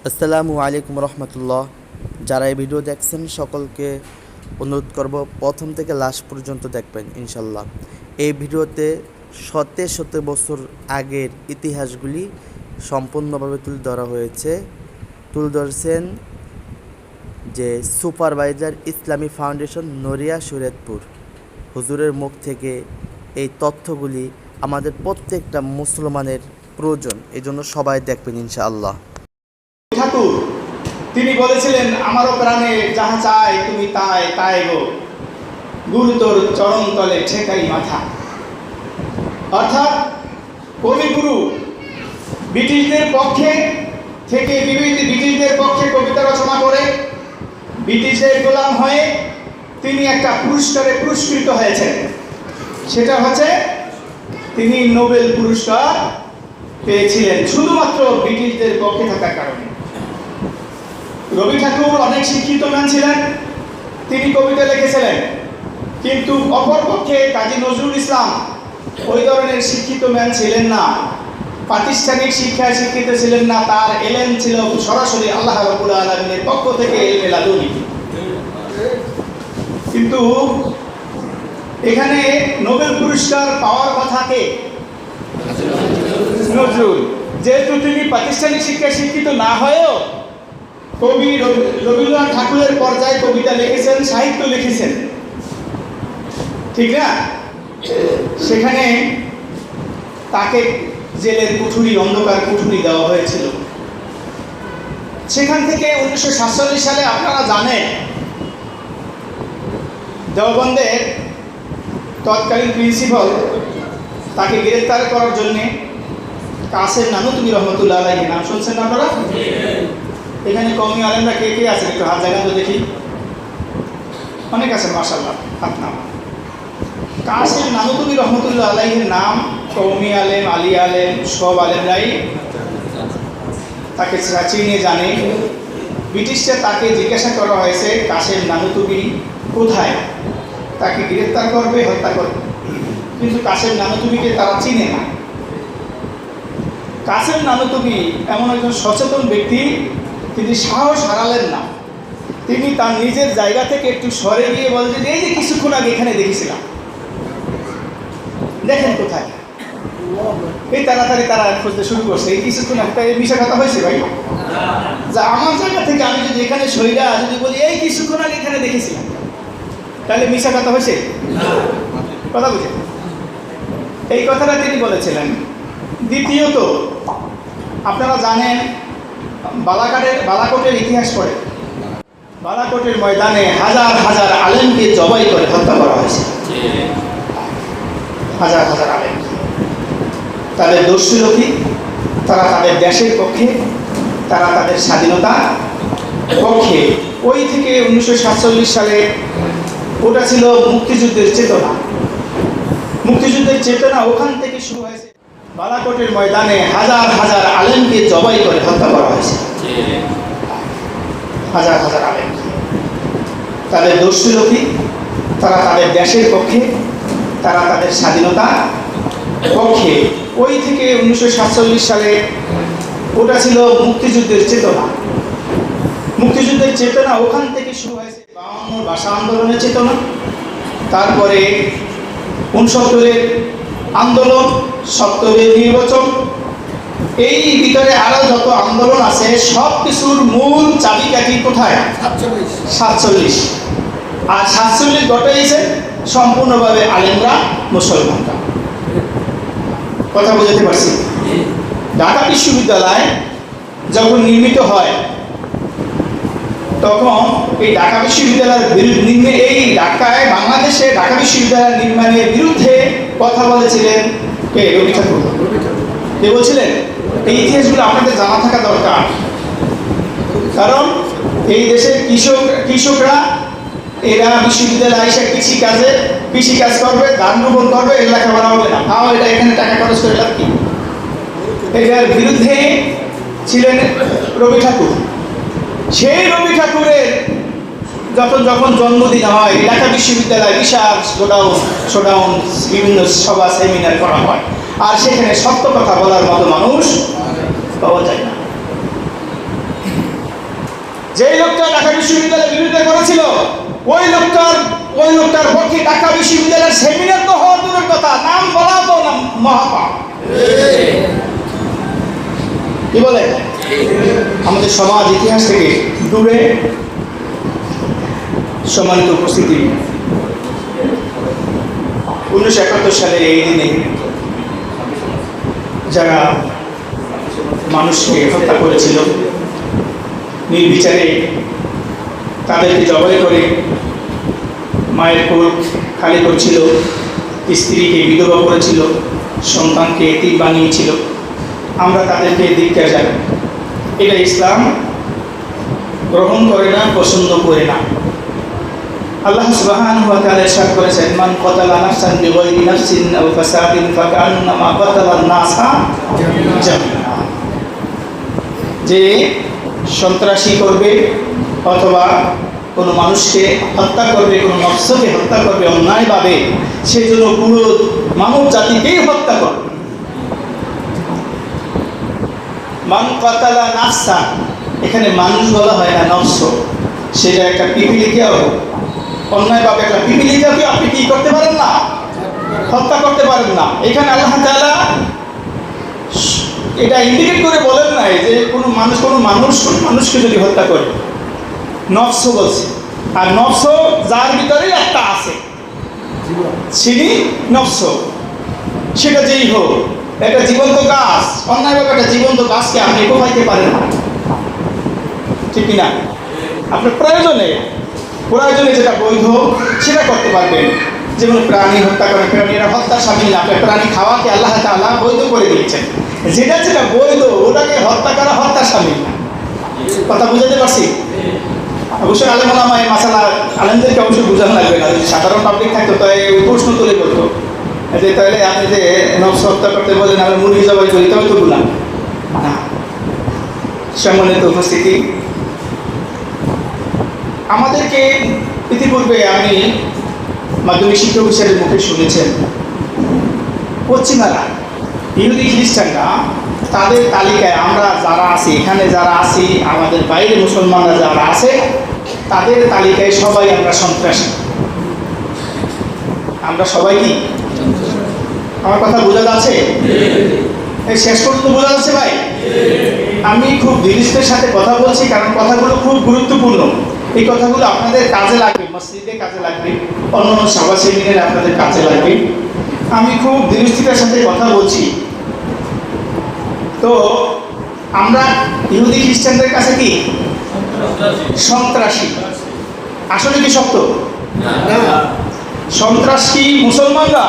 আসসালামু আলাইকুম রহমতুল্লাহ। যারা এই ভিডিও দেখছেন সকলকে অনুরোধ করব প্রথম থেকে লাস্ট পর্যন্ত দেখবেন ইনশাল্লাহ। এই ভিডিওতে শতে শতে বছর আগের ইতিহাসগুলি সম্পূর্ণভাবে তুলে ধরা হয়েছে। তুলে ধরছেন যে সুপারভাইজার ইসলামী ফাউন্ডেশন নড়িয়া শরীয়তপুর হুজুরের মুখ থেকে। এই তথ্যগুলি আমাদের প্রত্যেকটা মুসলমানের প্রয়োজন, এই জন্য সবাই দেখবেন ইনশাআল্লাহ। ঠাকুর তিনি বলেছিলেন, আমারও প্রাণে যাহা চাই তুমি তাই তাই গো, গুরুতর চরণ তলে ঠেকাই মাথা। অর্থাৎ কবিগুরু ব্রিটিশদের পক্ষে থেকে ব্রিটিশদের পক্ষে কবিতা রচনা করে ব্রিটিশদের গোলাম হয়ে তিনি একটা পুরস্কারে পুরস্কৃত হয়েছেন। সেটা হচ্ছে তিনি নোবেল পুরস্কার পেয়েছিলেন শুধুমাত্র ব্রিটিশদের পক্ষে থাকার কারণে। রবি ঠাকুর অনেক শিক্ষিত ম্যান ছিলেন, তিনি কবিতা লিখেছিলেন, কিন্তু অপরপক্ষে কাজী নজরুল ইসলাম ওই ধরনের শিক্ষিত ম্যান ছিলেন না, প্রাতিষ্ঠানিক শিক্ষায় শিক্ষিত ছিলেন না। তার এলেম ছিল সরাসরি আল্লাহ রাব্বুল আলামিনের পক্ষ থেকে ইলমে লাদুনি। কিন্তু এখানে নোবেল পুরস্কার পাওয়ার কথা কে? নজরুল। যেহেতু তিনি প্রাতিষ্ঠানিক শিক্ষায় শিক্ষিত না হয়েও কবি রবীন্দ্রনাথ ঠাকুরের পর্যায়ে কবিতা লিখেছেন, সাহিত্য লিখেছেন, ঠিক না? সেখানে তাকে জেলের কুঠুরি, অন্ধকার কুঠুরি দেওয়া হয়েছিল। সেখান থেকে 1947 সালে আপনারা জানেন দেওবন্দের তৎকালীন প্রিন্সিপাল তাকে গ্রেফতার করার জন্যে কাসেম নানুতুবি রহমতুল্লাহ আলাইহি, নাম শুনছেন না আপনারা? এখানে কওমি আলেমরা কে কে আছেন একটু হাত জাগান তো দেখি। অনেক আছে মাশাআল্লাহ, হাত নাম। কাসেম নানুতুবি রহমতুল্লাহ আলাইহির নাম কওমি আলেম, আলী আলেম, সব আলেমরাই তাকে চিনে জানে। ব্রিটিশরা তাকে জিজ্ঞাসা করা হয়েছে কাসেম নানুতুবি কোথায়, তাকে গ্রেফতার করবে, হত্যা করবে, কিন্তু কাসেম নানুতুবিকে তারা চিনে না। কাসেম নানুতুবি এমন একজন সচেতন ব্যক্তি, তিনি সাহস হারালেন না। তিনি তার নিজের জায়গা থেকে একটু সরে গিয়ে বললেন, এই যে কিছুক্ষণ আগে এখানে দেখেছিলাম, দেখেন কোথায়। এই তাড়াতাড়ি তারা খুঁজতে শুরু করছে, এই কিছুক্ষণ একটা মিশা কথা হয়েছে ভাই, যা আমার জায়গা থেকে আমি যদি এখানে সইরা যদি বলি এই কিছুক্ষণ আগে এখানে দেখেছিলাম, তাহলে মিশা কথা হয়েছে? কথা বুঝে এই কথাটা তিনি বলেছিলেন। দ্বিতীয়ত, আপনারা জানেন বালাকোটের ইতিহাস পড়ে, বালাকোটের ময়দানে হাজার হাজার আলেমকে জবাই করে হত্যা করা হয়েছে। হাজার হাজার আলেম, তাদের দোষ ছিল কি? তারা তাদের দেশের পক্ষে, তারা তাদের স্বাধীনতার পক্ষে। ওই থেকে 1947 সালে ওটা ছিল মুক্তিযুদ্ধের চেতনা। মুক্তিযুদ্ধের চেতনা ওখান থেকে শুরু হয়েছে। বালাকোটের ময়দানে হাজার হাজার আলেমকে জবাই করে হত্যা করা হয়েছে। হাজার হাজার আলেম, তাদের দোষ ছিল কি? তারা তাদের দেশের পক্ষে, তারা তাদের স্বাধীনতার পক্ষে। ওই থেকে 1947 সালে ওটা ছিল মুক্তিযুদ্ধের চেতনা। মুক্তিযুদ্ধের চেতনা ওখান থেকে শুরু হয়েছে। 52 ভাষা আন্দোলনের চেতনা, তারপরে 69-এর আন্দোলন, 70-এর নির্বাচন, এই ভিতরে আরো যত আন্দোলন আছে সব কিছুর মূল চাবিকাঠি কোথায়? 47। আর 47 ঘটাইছে সম্পূর্ণভাবে আলেমরা, মুসলমানরা। কথা বুঝতে পারছি? ঢাকা বিশ্ববিদ্যালয় যখন নির্মিত হয় তখন এই ঢাকা বিশ্ববিদ্যালয়ের বিরুদ্ধে, এই ঢাকায় বাংলাদেশে ঢাকা বিশ্ববিদ্যালয় নির্মাণের বিরুদ্ধে কথা বলেছিলেন কে? রবি ঠাকুর। কে বলছিলেন? এই ইতিহাসগুলো আপনাদের জানা থাকা দরকার, কারণ এই দেশের কৃষকরা এরা বিশ্ববিদ্যালয়ে এসে কৃষিকাজ করবে, ধান রোপণ করবে, এর লেখাপড়া হবে না, তাও এটা এখানে টাকা খরচ করে লাভ কি? এটার বিরুদ্ধে ছিলেন রবি ঠাকুর। সেই রবি ঠাকুরের যখন জন্মদিন হয় ঢাকা বিশ্ববিদ্যালয়ে বিশাল শোডাউন, বিভিন্ন সভা সেমিনার করা হয়, আর সেখানে সত্য কথা বলার মতো মানুষ পাওয়া যায় না। যেই লোকটা ঢাকা বিশ্ববিদ্যালয়ের বিরুদ্ধে করেছিল ওই লোকটার পক্ষে ঢাকা বিশ্ববিদ্যালয়ের সেমিনার তো হওয়ার দূরের কথা, নাম বলা তো না মহাপাপ। কি বলে? আমাদের সমাজ ইতিহাস থেকে দূরে। সম্মানিত উপস্থিতি, 1971 সালের এই দিনে যারা মানুষকে হত্যা করেছিল নির্বিচারে, তাদেরকে জবাই করে মায়ের কোল খালি করছিল, স্ত্রীকে বিধবা করেছিল, সন্তানকে এতিম বানিয়েছিল, আমরা তাদেরকে ধিক্কার জানাই। এটা ইসলাম গ্রহণ করে না, পছন্দ করে না। আল্লাহ সুবহানাহু ওয়া তাআলা ইরশাদ করেছেন, মান ক্বাতালা নাফসান বিগাইরি নাফসিন আও ফাসাদিন ফাকান্নামা ক্বাতালান নাসা জামিআ। যে সন্ত্রাসী করবে অথবা কোনো মানুষকে হত্যা করবে, কোনো নফসকে হত্যা করবে অন্যায়ভাবে, সেজন্য পুরো মানব জাতিকেই হত্যা করবে। মান ক্বাতালা নাফসান, এখানে মানুষ বলা হয় না, নফস। সেটা একটা পিপিলিকাও, অন্যায়ভাবে একটা পিপিলিকাকে আপনি কি করতে পারেন না, হত্যা করতে পারেন না। এখানে আল্লাহ তাআলা এটা ইন্ডিকেট করে বলেন নাই যে কোনো মানুষকে যদি হত্যা করে, নফস বলছে। আর নফস যার ভিতরেই একটা আছে, তিনি নফস, সেটা যেই হোক, একটা জীবন্ত গাছ, অন্যায়ভাবে একটা জীবন্ত গাছকে আপনি কোপাইতে পারেন না, ঠিক কিনা? আপনার প্রয়োজনে যেটা বৈধ সেটা করতে পারবেন। যেমন প্রাণী হত্যা করে, প্রাণীরা হত্যার শামিল না, প্রাণী খাওয়াকে আল্লাহ তাআলা বৈধ করে দিয়েছেন। যেটা বৈধ ওটাকে হত্যা করা হত্যার শামিল না। কথা বুঝাতে পারছি? অবশ্যই আলেম ওলামা এই মাসালা আলেমদেরকে অবশ্যই বোঝানো লাগবে না। যদি সাধারণ পাবলিক থাকতো তো এই প্রশ্ন তুলে করতো যে তাহলে আপনি যে নফস হত্যা করতে বলেন, আমরা মুরগি জবাই করি, তবে তো গুনাহ না। সম্মানিত উপস্থিতি, আমাদেরকে ইতিপূর্বে আমি মাধ্যমিক শিক্ষক হিসেবে মুখে শুনেছেন, পশ্চিমারা ইহুদি খ্রিস্টানরা তাদের তালিকায় আমরা যারা আছি, এখানে যারা আছি, আমাদের বাইরে মুসলমানরা যারা আছে, তাদের তালিকায় সবাই আমরা সন্ত্রাসী। আমরা সবাই কি? আমার কথা বোঝা যাচ্ছে? এই শেষ পর্যন্ত বোঝা যাচ্ছে ভাই? আমি খুব ধীরস্থের সাথে কথা বলছি, কারণ কথাগুলো খুব গুরুত্বপূর্ণ। এই কথাগুলো আপনাদের কাজে লাগবে, মসজিদে কাজে লাগবে, অন্য সভা সেমিনারে আপনাদের কাজে লাগবে। আমি খুব ধীরস্থিতার সাথে কথা বলছি। তো আমরা ইহুদি খ্রিস্টানদের কাছে কি সন্ত্রাসী? আসলে কি সত্য? সন্ত্রাসী মুসলমানরা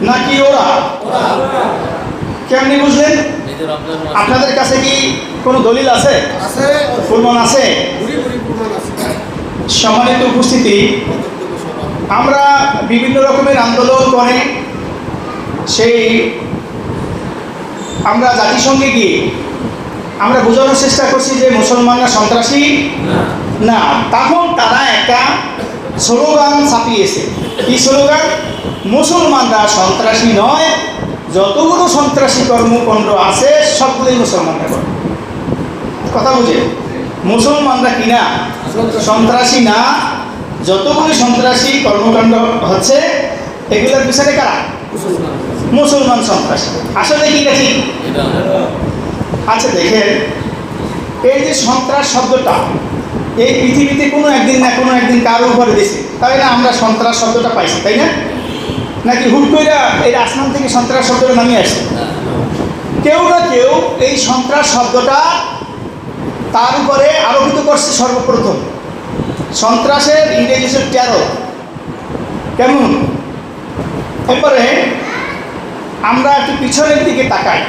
নাকি ওরা? কেমনি বুঝলেন? আপনাদের কাছে কি কোনো দলিল আছে? প্রমাণ আছে? সম্মানিত উপস্থিতি, আমরা বিভিন্ন রকমের আন্দোলন করে আমরা জাতিসংঘে গিয়ে আমরা বোঝানোর চেষ্টা করছি যে মুসলমানরা সন্ত্রাসী না। তখন তারা একটা স্লোগান ছাপিয়েছে। কি স্লোগান? মুসলমানরা সন্ত্রাসী নয়, যতগুলো সন্ত্রাসী কর্মকাণ্ড আছে সবগুলোই মুসলমানরা করে। কথা বুঝে? মুসলমানরা কিনা সন্ত্রাসী না, যতগুলো সন্ত্রাসী কর্মকাণ্ড হচ্ছে এগুলোর পিছনে কারা? মুসলমান সন্ত্রাসী। আসলে কি দেখি? আচ্ছা দেখেন, এই যে সন্ত্রাস শব্দটা এই পৃথিবীতে কোনো একদিন না কোনো একদিন কারো উপরে দিয়েছে, তাই না? আমরা সন্ত্রাস শব্দটা পাইছি, তাই না? নাকি হুট করে এই আসমান থেকে সন্ত্রাস শব্দটা নামিয়ে আসছে? কেউ না কেউ এই সন্ত্রাস শব্দটা তার উপরে আরোপিত করছে সর্বপ্রথম। সন্ত্রাসের ইংরেজি হচ্ছে টেরর। কেমন? এরপরে আমরা একটু পিছনের দিকে তাকাই,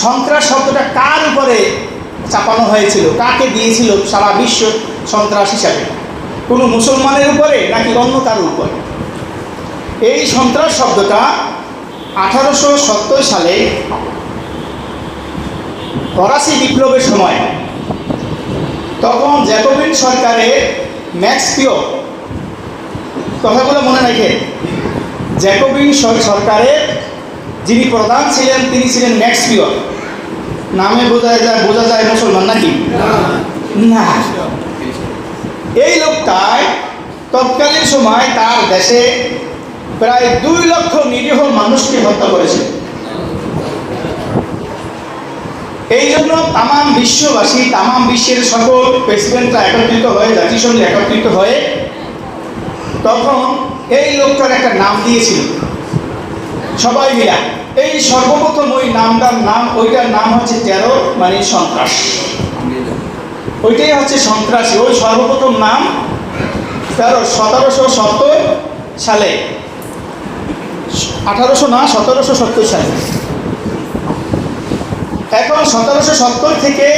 সন্ত্রাস শব্দটা কার উপরে চাপানো হয়েছিল, কাকে দিয়েছিল সারা বিশ্ব সন্ত্রাস হিসাবে? কোনো মুসলমানের উপরে নাকি অন্য কারোর উপরে? এই সন্ত্রাস শব্দটা 1870 সালে ফরাসি বিপ্লবের সময়, তখন জ্যাকোবিন সরকারের ম্যাক্স পিয়র, কথাগুলো মনে রাখে, জ্যাকোবিন সরকারের যিনি প্রধান ছিলেন তিনি ছিলেন ম্যাক্স পিয়র। নামে বোঝা যায় মুসলমান নাকি? না। এই লোকটাই তৎকালীন সময় তার দেশে প্রায় 2 লক্ষ নিরীহ মানুষকে হত্যা করেছে। এই জন্য তামাম বিশ্ববাসী, তামাম বিশ্বের সকল প্রেসিডেন্টরা একত্রিত হয়ে, জাতিসংঘে একত্রিত হয়ে তখন এই লোকটার একটা নাম দিয়েছিল সবাই মিলা। এই সর্বপ্রথম ওইটার নাম হচ্ছে টেরর, মানে সন্ত্রাস। ওইটাই হচ্ছে সন্ত্রাসী। ওই সর্বপ্রথম নাম 1770 সালে, 1770 সালে। এখন 1770 থেকে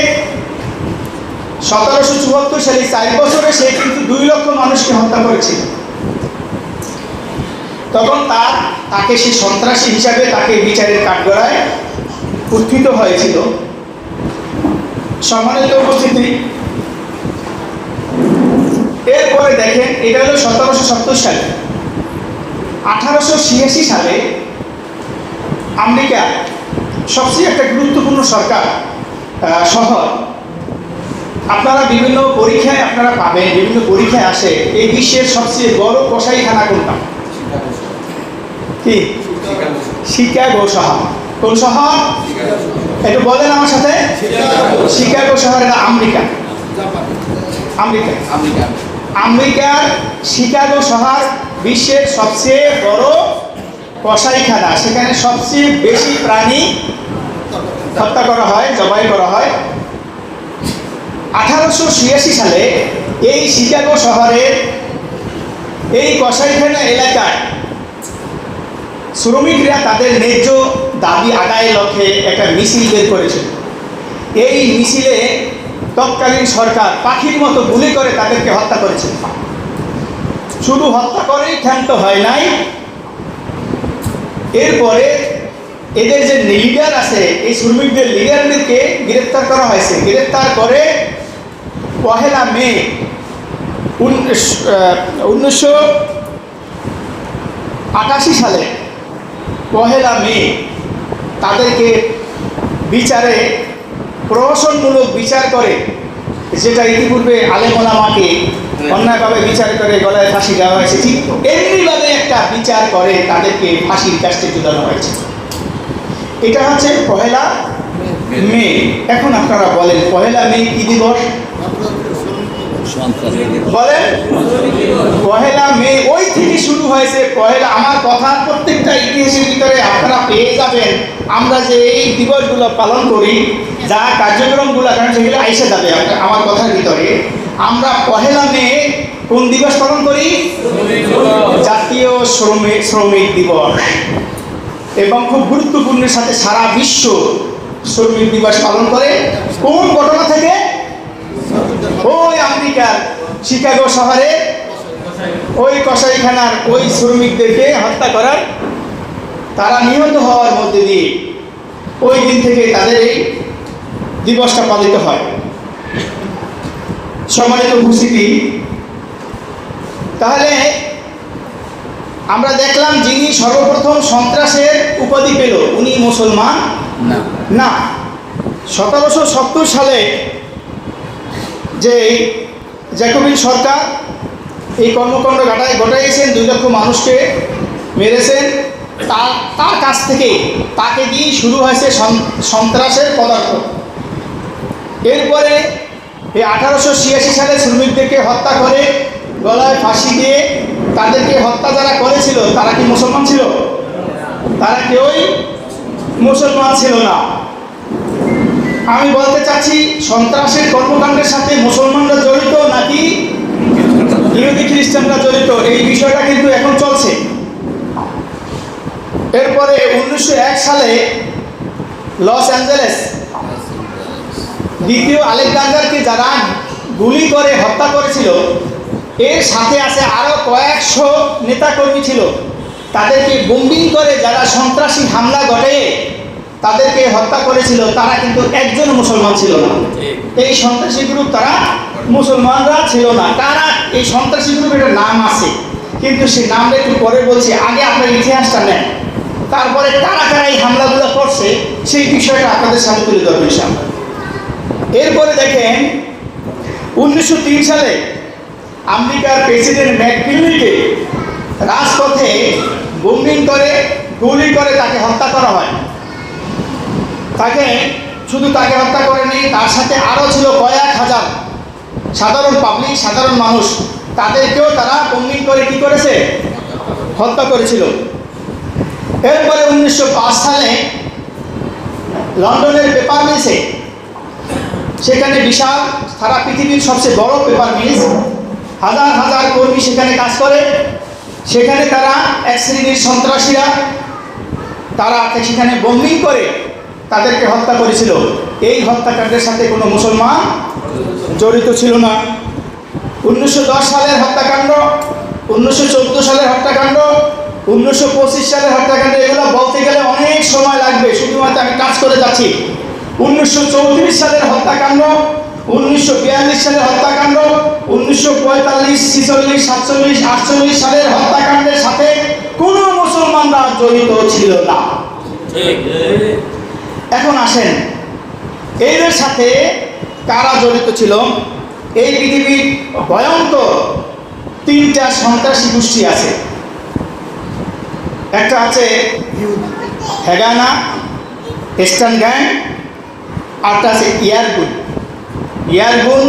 1774 সালে 4 বছরে সে কিন্তু 2 লক্ষ মানুষকে হত্যা করেছিল। তখন তাকে সে সন্ত্রাসী হিসাবে তাকে বিচারের কাঠগড়ায় উত্থিত হয়েছিল। সম্মানিত উপস্থিতি, এরপরে দেখেন, এটা হলো 1770 সালে। 1886 সালে আমেরিকা সবচেয়ে একটা গুরুত্বপূর্ণ শহর, আপনারা বিভিন্ন পরীক্ষায় আপনারা পাবেন, বিভিন্ন পরীক্ষায় আসে, এই বিশ্বের সবচেয়ে বড় কসাইখানা কোনটা? কি? শিকাগো শহর। কোন শহর? একটু বলেন আমার সাথে। শিকাগো শহর। এটা আমেরিকার শিকাগো শহর বিশ্বের সবচেয়ে বড় কসাইখানা। সেখানে সবচেয়ে বেশি প্রাণী হত্যা করা হয়, জবাই করা হয়। 1886 সালে এই শিকাগো শহরের এই কসাইখানা এলাকায় শ্রমিকরা তাদের ন্যায্য দাবি আদায়ের লক্ষ্যে একটা মিছিল বের করেছিল। এই মিছিলে তৎকালীন সরকার পাখির মতো গুলি করে তাদেরকে হত্যা করেছে। শুধু হত্যা করেই ক্ষান্ত হয় নাই, এরপরে এদের যে লিডার আছে, এই শ্রমিকদের লিডারদেরকে গ্রেফতার করা হয়েছে। গ্রেফতার করে 1 মে 1988 সালে 1 মে তাদেরকে বিচারে প্রহসনমূলক বিচার করে, যেটা ইতিপূর্বে আলেম ওলামাকে অন্যায়ভাবে বিচার করে গলায় ফাঁসি দেওয়া হয়েছে, ঠিক এমনিভাবে একটা বিচার করে তাদেরকে ফাঁসির কাস্টে ঝুলানো হয়েছে। এটা হচ্ছে 1 মে। এখন আপনারা বলেন 1 মে কি দিবস? বলেন। 1 মে ওই থেকে শুরু হয়েছে। আমার কথার প্রত্যেকটা ইতিহাসের ভিতরে আপনারা পেয়ে যাবেন আমরা যে এই দিবসগুলো পালন করি, যা কার্যক্রমগুলো, কারণ সেগুলো আইসে যাবে আমার কথার ভিতরে। আমরা 1 মে কোন দিবস পালন করি? জাতীয় শ্রমিক দিবস। এবং খুব গুরুত্বপূর্ণের সাথে সারা বিশ্ব শ্রমিক দিবস পালন করে। কোন ঘটনা থেকে? ওই আমেরিকার শিকাগো শহরে ওই কসাইখানার ওই শ্রমিকদেরকে হত্যা করার, তারা নিহত হওয়ার মধ্যে দিয়ে ওই দিন থেকে তাদের এই দিবসটা পালিত হয়। সম্মানিত উপস্থিতি, তাহলে আমরা দেখলাম যিনি সর্বপ্রথম সন্ত্রাসের উপাধি পেল উনি মুসলমান না। 1770 সালে যে জ্যাকোবিন সরকার এই কর্মকাণ্ড ঘটাইয়েছেন, 2 লক্ষ মানুষকে মেরেছেন, তার কাছ থেকে তাকে দিয়ে শুরু হয়েছে সন্ত্রাসের পদার্থ। এরপরে এই 1886 সালে শ্রমিকদেরকে হত্যা করে গলায় ফাঁসি দিয়ে তাদেরকে হত্যা যারা করেছিল তারা কি মুসলমান ছিল? তারা কেউই মুসলমান ছিল না। আমি বলতে চাচ্ছি সন্ত্রাসের কর্মকাণ্ডের সাথে মুসলমানরা জড়িত নাকি ইহুদি খ্রিস্টানরা জড়িত, এই বিষয়টা কিন্তু এখন চলছে। এরপরে 1901 সালে লস অ্যাঞ্জেলেস দ্বিতীয় আলেকজান্ডারকে যারা গুলি করে হত্যা করেছিল, এর সাথে আছে আরও কয়েকশো নেতাকর্মী ছিল। তাদেরকে বোম্বিং করে যারা সন্ত্রাসী হামলা ঘটে তাদেরকে হত্যা করেছিল, তারা কিন্তু একজন মুসলমান ছিল না। এই সন্ত্রাসী গ্রুপ তারা মুসলমানরা ছিল না। তারা এই সন্ত্রাসী গ্রুপের একটা নাম আছে, কিন্তু সেই নামটা একটু পরে বলছি, আগে আপনার ইতিহাসটা নেন, তারপরে কারা কারা এই হামলাগুলো করছে সেই বিষয়টা আপনাদের সামনে তুলে ধরবেন সামনে। এরপরে দেখেন 1903 সালে আমেরিকার প্রেসিডেন্ট ম্যাককিনলিকে রাজপথে বোম্বিং করে গুলি করে তাকে হত্যা করা হয়। তাকে হত্যা করেনি, তার সাথে আরও ছিল কয়েক হাজার সাধারণ পাবলিক, সাধারণ মানুষ, তাদেরকেও তারা বোম্বিং করে কি করেছে, হত্যা করেছিল। এরপরে 1905 সালে লন্ডনের পেপার মিলসে, সেখানে বিশাল, সারা পৃথিবীর সবচেয়ে বড় পেপার মিলস, হাজার হাজার কর্মী সেখানে কাজ করে। সেখানে তারা এক শ্রেণীর সন্ত্রাসীরা তারা সেখানে বোম্বিং করে তাদেরকে হত্যা করেছিল। এই হত্যাকাণ্ডের সাথে কোনো মুসলমান জড়িত ছিল না। 1910 সালের হত্যাকাণ্ড, 1914 সালের হত্যাকাণ্ড, 1925 সালের হত্যাকাণ্ড, এগুলো বলতে গেলে অনেক সময় লাগবে, শুধুমাত্র আমি কাজ করে যাচ্ছি। 1934 সালের হত্যাকাণ্ড, 1942 সালের হত্যাকাণ্ড, 1945, 46, 47, 48 সালের হত্যাকাণ্ডের সাথে কোনো মুসলমানরা জড়িত ছিল না। এখন আসেন, এদের সাথে কারা জড়িত ছিল? এই পৃথিবীর ভয়ঙ্কর 3টা সন্ত্রাসী গোষ্ঠী আছে। একটা আছে হেগানা, ইস্টার্ন গ্যাং, আরটা আছে ইয়ারগুন,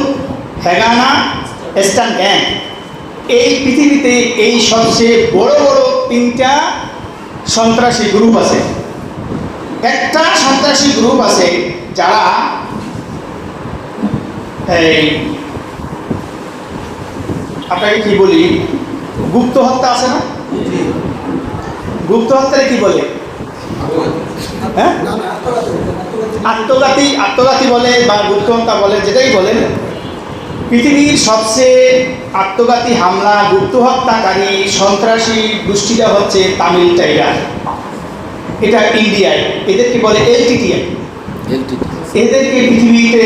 হেগানা, ইস্টার্ন গ্যাং। এই পৃথিবীতে এই সবচেয়ে বড় বড় 3টা সন্ত্রাসী গ্রুপ আছে। একটা সন্ত্রাসী গ্রুপ আছে যারা এই আপনাকে কি বলি, গুপ্ত হত্যা আছে না? গুপ্ত হত্যারে কি বলে? হ্যাঁ, আত্মঘাতী বলে বা গুপ্ত হত্যা বলে, যেটাই বলেন। পৃথিবীর সবচেয়ে আত্মঘাতী হামলা, গুপ্ত হত্যাকারী সন্ত্রাসী গোষ্ঠীটা হচ্ছে তামিল টাইগার। এটা ইন্ডিয়ায়, এদেরকে বলে এলটিটিআই। এদেরকে পৃথিবীতে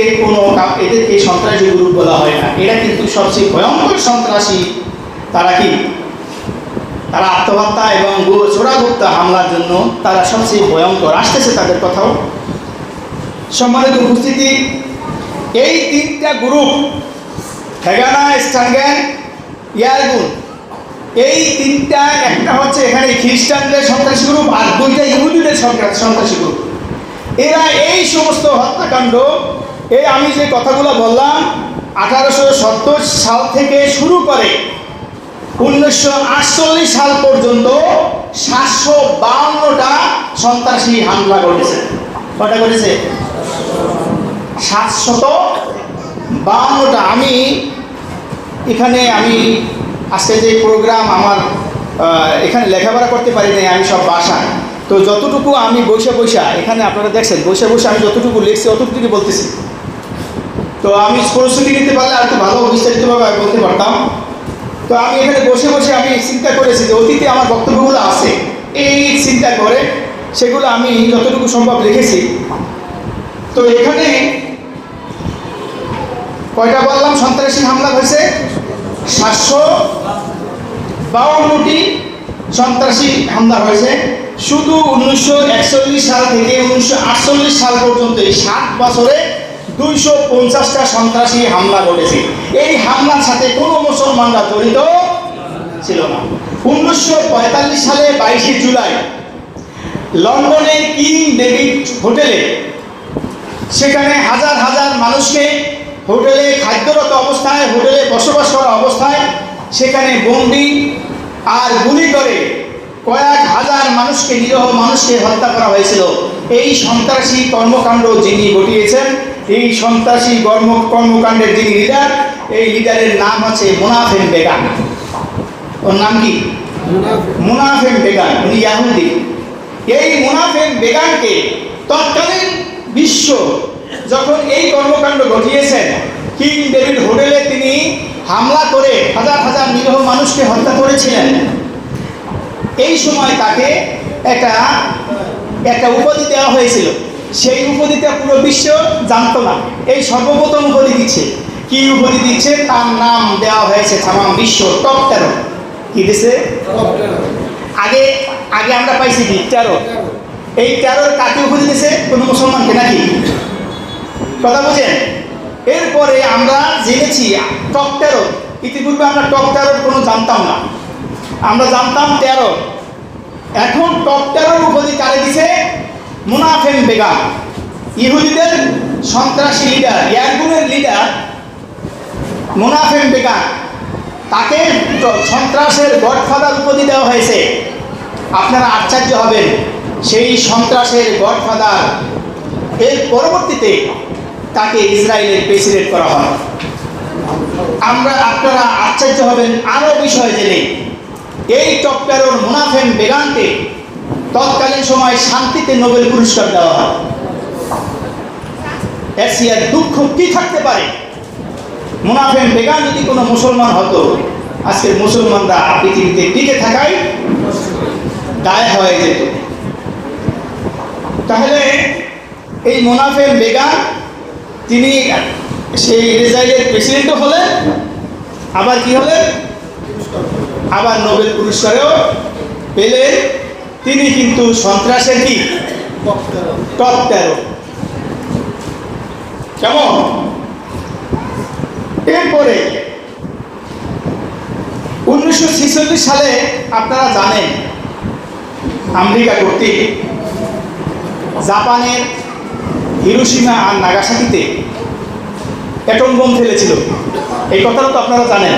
এদেরকে সন্ত্রাসী গ্রুপ বলা হয় না। এরা কিন্তু সবচেয়ে ভয়ঙ্কর সন্ত্রাসী। তারা আত্মহত্যা এবং চোরাগুপ্তা হামলার জন্য তারা সবচেয়ে ভয়ঙ্কর। আসতেছে তাদের কথাও। সম্মানিত উপস্থিতি, এই 3টা গ্রুপ, হেগানা, ইস্টার্ন গ্যাং, ইয়ারগুন, এই 3টা, একটা হচ্ছে এখানে খ্রিস্টানদের সন্ত্রাসী গ্রুপ আর 2টা ইহুদিদের সন্ত্রাসী গ্রুপ। এরা এই সমস্ত হত্যাকাণ্ড, এই আমি যে কথাগুলো বললাম, 1870 সাল থেকে শুরু করে 1948 সাল পর্যন্ত 752টা সন্ত্রাসী হামলা করেছে। কটা করেছে? 752টা। আমি আজকে যে প্রোগ্রাম আমার, এখানে লেখাপড়া করতে পারি নাই, আমি সব বাসায়। তো যতটুকু আমি বৈশা এখানে আপনারা দেখছেন, বৈশা আমি যতটুকু লিখছি অতটুকু বলতেছি। তো আমি প্রস্তুতি নিতে পারলে আর একটু ভালো বিস্তারিতভাবে আমি বলতে পারতাম। তো আমি এখানে বসে আমি চিন্তা করেছি যে অতীতে আমার বক্তব্যগুলো আছে, এই চিন্তা করে সেগুলো আমি যতটুকু সম্ভব লিখেছি। তো এখানে কয়টা বললাম সন্ত্রাসী হামলা হয়েছে? 752টি সন্ত্রাসী হামলা হয়েছে। শুধু 1941 সাল থেকে 1948 সাল পর্যন্ত এই 7 বছরে 250টা সন্ত্রাসী হামলা ঘটেছে। এই হামলার সাথে কোনো মুসলমানরা জড়িত ছিল না। 1945 সালে 22 জুলাই লন্ডনের কিং ডেভিড হোটেলে, সেখানে হাজার হাজার মানুষকে হোটেলে খাদ্যরত অবস্থায়, হোটেলে বসবাস করা অবস্থায় সেখানে বোম্বিং আর গুলি করে কয়েক হাজার মানুষকে, নিরীহ মানুষকে হত্যা করা হয়েছিল। এই সন্ত্রাসী কর্মকাণ্ড যিনি ঘটিয়েছেন, এই সন্ত্রাসী কর্মকাণ্ডের যিনি লিডার, এই লিডারের নাম হচ্ছে মুনাফেম বেগান। ওর নাম কি? মুনাফেম বেগান। উনি ইয়াহুদি। এই মুনাফেম বেগানকে তৎকালীন বিশ্ব যখন এই কর্মকাণ্ড ঘটিয়েছেন, কিং ডেভিড হোটেলে তিনি হামলা করে হাজার হাজার নিরীহ মানুষকে হত্যা করেছিলেন, এই সময় তাকে একটা উপাধি দেওয়া হয়েছিল। সেই উপাধিটা পুরো বিশ্ব জানতো না। এই সর্বপ্রথম উপাধি দিচ্ছে। কি উপাধি দিচ্ছে? তার নাম দেওয়া হয়েছে তামাম বিশ্ব টপ 13। কি দিছে? আগে আমরা পাইছি কি 13। এই 13 কাকে উপাধি দিছে? কোনো মুসলমানকে নাকি? কথা বুঝেন? এরপরে আমরা জেনেছি টপ 13। ইতিপূর্বে আমরা টপ 13 কোনো জানতাম না, আমরা জানতাম 13। এখন টপ 13 উপাধি কারে দিছে? মুনাফেম বেগান, ইহুদিদের সন্ত্রাসী লিডার, ইয়ারগুনের লিডার মুনাফেম বেগান, তাকে সন্ত্রাসের গডফাদার উপাধি দেওয়া হয়েছে। আপনারা আশ্চর্য হবেন, সেই সন্ত্রাসের গডফাদার এর পরবর্তীতে তাকে ইসরায়েলের প্রেসিডেন্ট করা হয়। আপনারা আশ্চর্য হবেন আরও বিষয় জেনে, এই টপ 13 মুনাফেম বেগানকে তৎকালীন সময় শান্তিতে নোবেল পুরস্কার দেওয়া হয়। এশিয়ার দুঃখ কি থাকতে পারে? মুনাফেম বেগান যদি কোনো মুসলমান হতো, আজকের মুসলমানরা পৃথিবীতে টিকে থাকাই দায় হয়ে যেত। তাহলে এই মুনাফেম বেগান তিনি সেই ইসরায়েলের প্রেসিডেন্টও হলেন, আবার কি হলেন, আবার নোবেল পুরস্কারও পেলেন। তিনি কিন্তু সন্ত্রাসের কি টপ 13। কেমন? এরপরে 1946 সালে আপনারা জানেন আমেরিকা কর্তৃক জাপানের হিরোশিমা আর নাগাসাকিতে অ্যাটম বোম ফেলেছিল। এই কথাটা তো আপনারা জানেন।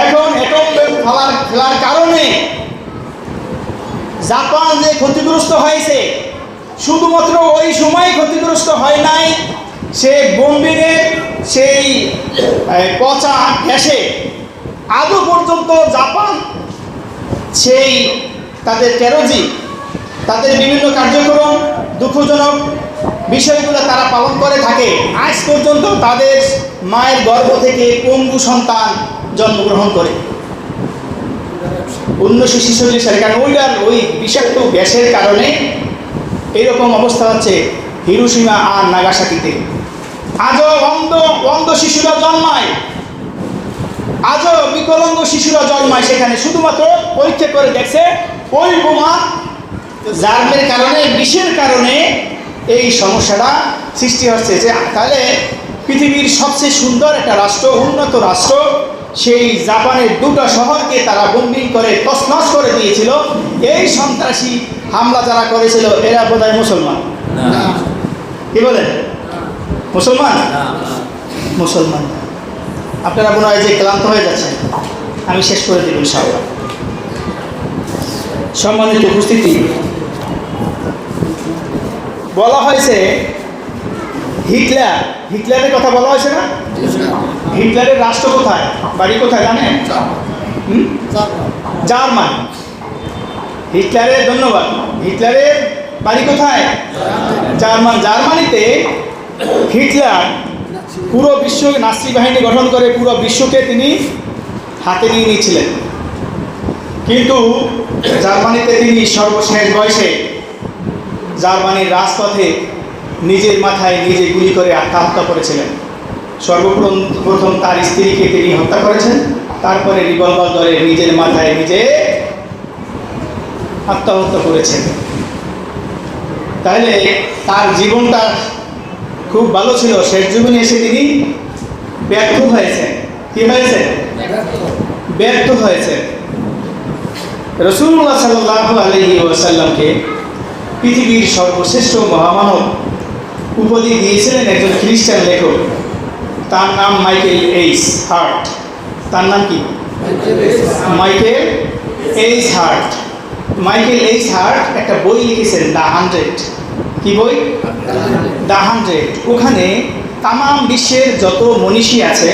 এখন অ্যাটম বোম ফেলার কারণে জাপান যে ক্ষতিগ্রস্ত হয়েছে, শুধুমাত্র ওই সময় ক্ষতিগ্রস্ত হয় নাই, সে বোম্বিংয়ের সেই পচা গ্যাসে আজও পর্যন্ত জাপান সেই তাদের টেরোজি, তাদের বিভিন্ন কার্যক্রম, দুঃখজনক বিষয়গুলো তারা পালন করে থাকে। আজ পর্যন্ত তাদের মায়ের গর্ভ থেকে পঙ্গু সন্তান জন্মগ্রহণ করে। 1946 সালে, কারণ ওই বিষাক্ত গ্যাসের কারণে এইরকম অবস্থা হচ্ছে হিরোশিমা আর নাগাসাকিতে। আজও অন্ধ শিশুরা জন্মায়, আজও বিকলাঙ্গ শিশুরা জন্মায় সেখানে, শুধুমাত্র পরীক্ষা করে দেখছে ওই বোমা জার্মের কারণে, বিষের কারণে এই সমস্যাটা সৃষ্টি হচ্ছে। যে তাহলে পৃথিবীর সবচেয়ে সুন্দর একটা রাষ্ট্র, উন্নত রাষ্ট্র, সেই জাপানের 2টা শহরকে তারা বোম্বিং করে তছনছ করে দিয়েছিল। এই সন্ত্রাসী হামলা যারা করেছিল এরা বোধহয় মুসলমান, কি বলেন? মুসলমান? মুসলমান। আপনারা মনে হয় যে ক্লান্ত হয়ে যাচ্ছেন, আমি শেষ করে দেব ইনশাআল্লাহ। সম্মানিত উপস্থিতি, বলা হয়েছে হিটলারের কথা বলা হয়েছে না? হিটলারের রাষ্ট্র কোথায়, বাড়ি কোথায় জানেন? জার্মান। হিটলারের, ধন্যবাদ, হিটলারের বাড়ি কোথায়? জার্মান। জার্মানিতে হিটলার পুরো বিশ্ব নাৎসি বাহিনী গঠন করে পুরো বিশ্বকে তিনি হাতে নিয়ে নিয়েছিলেন। কিন্তু জার্মানিতে তিনি সর্বশেষ বয়সে জার্মানির রাজপথে নিজের মাথায় নিজে গুলি করে আত্মহত্যা করেছিলেন। সর্বপ্রথম তার স্ত্রীকে তিনি হত্যা করেছেন, তারপরে রিভলভার ধরে নিজের মাথায় নিজে আত্মহত্যা করেছেন। তাহলে তার জীবনটা খুব ভালো ছিল, শেষ জীবনে এসে তিনি ব্যর্থ হয়েছেন। কি হয়েছে? ব্যর্থ হয়েছে। রাসূলুল্লাহ সাল্লাল্লাহু আলাইহি ওয়াসাল্লামকে পৃথিবীর সর্বশ্রেষ্ঠ মহামানব উপাধি দিয়েছিলেন একজন খ্রিস্টান লেখক, তার নাম মাইকেল এইচ হার্ট। তার নাম কি? Michael H heart. Michael H heart একটা বই লিখেছেন, দ্য 100। কি বই? দ্য 100। ওখানে তাম বিশ্বের যত মনীষী আছে,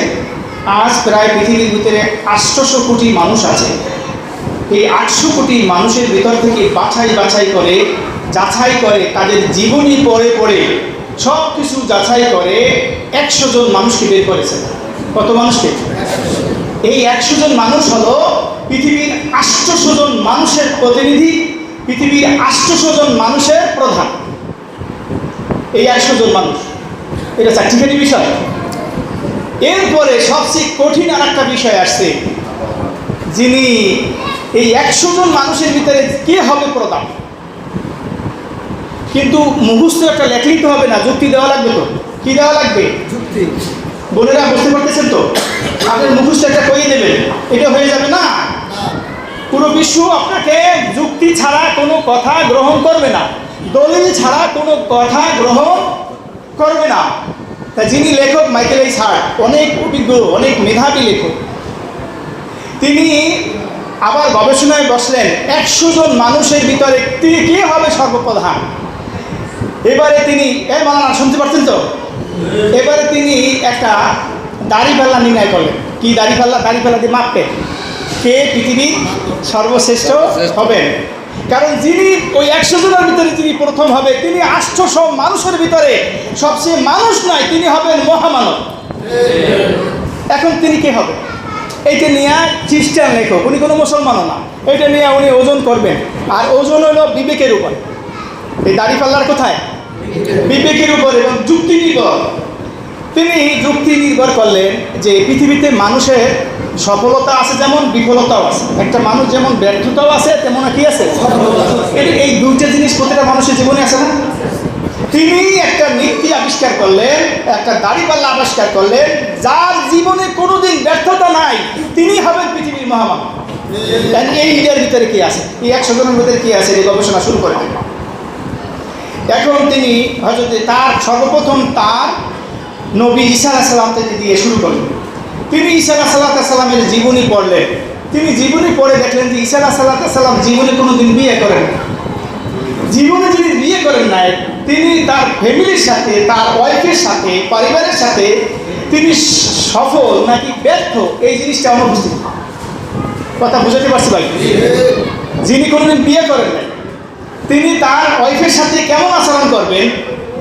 আজ প্রায় পৃথিবীর ভিতরে 800 কোটি মানুষ আছে। এই 800 কোটি মানুষের ভিতর থেকে যাচাই করে তাদের জীবনী পড়ে সব কিছু যাচাই করে 100 জন মানুষকে বের করেছে। কত মানুষকে? এই 100 জন মানুষ হলো পৃথিবীর 800 জন মানুষের প্রতিনিধি, পৃথিবীর 800 জন মানুষের প্রধান। এই 100 জন মানুষ, এটা চারটিখানি বিষয়। এরপরে সবচেয়ে কঠিন আর একটা বিষয় আসছে, যিনি এই 100 জন মানুষের ভিতরে কে হবে প্রধান। কিন্তু মুখস্থ একটা লেখলেই তো হবে না, যুক্তি দেওয়া লাগবে তো। কি দেওয়া লাগবে? বোনেরা বুঝতে পারতেছেন তো? আপনার মুখস্থ একটা করিয়ে দেবেন, এটা হয়ে যাবে না। পুরো বিশ্ব আপনাকে যুক্তি ছাড়া কোনো কথা গ্রহণ করবে না, দলিল ছাড়া কোনো কথা গ্রহণ করবে না। তা যিনি লেখক মাইকেল এইচ হার্ট, অনেক অভিজ্ঞ, অনেক মেধাবী লেখক, তিনি আবার গবেষণায় বসলেন 100 জন মানুষের ভিতরে তিনি কে হবে সর্বপ্রধান। এবারে তিনি মাওলানা শুনতে পারছেন তো? এবারে তিনি একটা দাড়িপাল্লা নির্ণয় করলেন। কি দাড়িপাল্লা? দাড়িপাল্লা দিয়ে মাপবেন কে পৃথিবীর সর্বশ্রেষ্ঠ হবেন। কারণ যিনি ওই 100 জনের ভিতরে যিনি প্রথম হবে, তিনি 800 মানুষের ভিতরে সবচেয়ে মানুষ নয়, তিনি হবেন মহামানব। এখন তিনি কে হবে? এইটা নিয়ে খ্রিস্টান লেখক, উনি কোনো মুসলমানও না, এটা নিয়ে উনি ওজন করবেন। আর ওজন হলো বিবেকের উপর। এই দাড়িপাল্লার কোথায়? বিবেকের উপর এবং যুক্তি নির্ভর। তিনি যুক্তি নির্ভর করলেন যে পৃথিবীতে মানুষের সফলতা আছে যেমন বিফলতাও আছে, একটা মানুষ যেমন ব্যর্থতাও আছে তেমন কি আছে, এই দুইটা জিনিস প্রতিটা মানুষের জীবনে আছে না। তিনি একটা নীতি আবিষ্কার করলেন, একটা দাড়িপাল্লা আবিষ্কার করলেন, যার জীবনে কোনোদিন ব্যর্থতা নাই তিনি হবেন পৃথিবীর মহামানব। এই ইন্ডিয়ার ভিতরে কি আছে, এই 100 জনের ভিতরে কি আছে, এই গবেষণা শুরু করে দেন। এখন তিনি হয়তো তার সর্বপ্রথম তার নবী ঈসা আলাইহিস সালাম থেকে দিয়ে শুরু করলেন। তিনি ঈসা আলাইহিস সালামের জীবনী পড়লেন। তিনি জীবনী পড়ে দেখলেন যে ঈসা আলাইহিস সালাম জীবনে কোনোদিন বিয়ে করেন, জীবনে যিনি বিয়ে করেন নাই, তিনি তার ফ্যামিলির সাথে, তার ওয়াইফের সাথে, পরিবারের সাথে তিনি সফল নাকি ব্যর্থ এই জিনিসটা অনুপস্থিত। কথা বুঝাতে পারছি ভাই? যিনি কোনোদিন বিয়ে করেন নাই, তিনি তার ওয়াইফের সাথে কেমন আচরণ করবেন?